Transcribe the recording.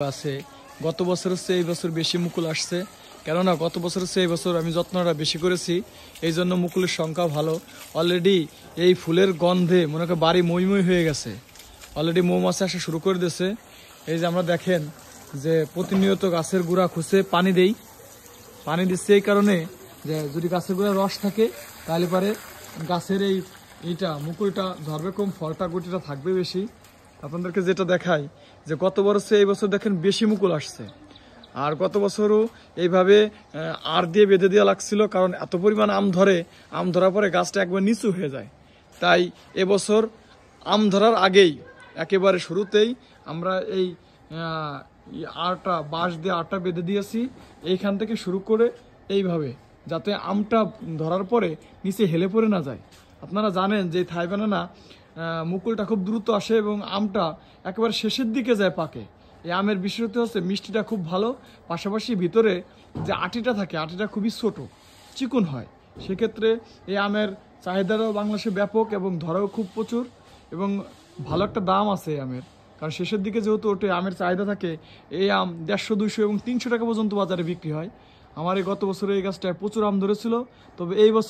আছে। গত বছরের চেয়ে এই বছর বেশি মুকুল আসছে, কেননা গত বছরের চেয়ে এই বছর আমি যত্নটা বেশি করেছি, এই জন্য মুকুলের সংখ্যা ভালো। অলরেডি এই ফুলের গন্ধে মনে করেন বাড়ি মই মই হয়ে গেছে, অলরেডি মৌমাছি আসা শুরু করে দিয়েছে। এই যে আমরা দেখেন যে প্রতিনিয়ত গাছের গোড়া খুঁজে পানি দিচ্ছে এই কারণে যে যদি গাছের গোড়ায় রস থাকে তাহলে পরে গাছের এইটা মুকুলটা ধরবে কম, ফলটা গুটিটা থাকবে বেশি। আপনাদেরকে যেটা দেখাই যে গত বছর এই বছর দেখেন বেশি মুকুল আসছে, আর গত বছরও এইভাবে আর দিয়ে বেঁধে দেওয়া লাগছিল, কারণ এত পরিমাণ আম ধরার পরে গাছটা একবার নিচু হয়ে যায়। তাই এবছর আম ধরার আগেই একেবারে শুরুতেই আমরা এই আরটা বাঁশ দিয়ে আরটা বেঁধে দিয়েছি, এইখান থেকে শুরু করে এইভাবে, যাতে আমটা ধরার পরে নিচে হেলে পড়ে না যায়। আপনারা জানেন যে থাই বানানা মুকুলটা খুব দ্রুত আসে এবং আমটা একেবারে শেষের দিকে যায় পাকে। এই আমের বিশেষত্ব হচ্ছে মিষ্টিটা খুব ভালো, পাশাপাশি ভিতরে যে আটিটা থাকে আটিটা খুবই ছোট চিকন হয়। সেক্ষেত্রে এই আমের চাহিদাটাও বাংলাদেশে ব্যাপক এবং ধরাও খুব প্রচুর এবং ভালো একটা দাম আছে এই আমের, কারণ শেষের দিকে যেহেতু ওটা আমের চাহিদা থাকে। এই আম 150, 200 এবং 300 টাকা পর্যন্ত বাজারে বিক্রি হয়। আমার এই গত বছরে এই গাছটায় প্রচুর আম ধরেছিল, তবে এই বছর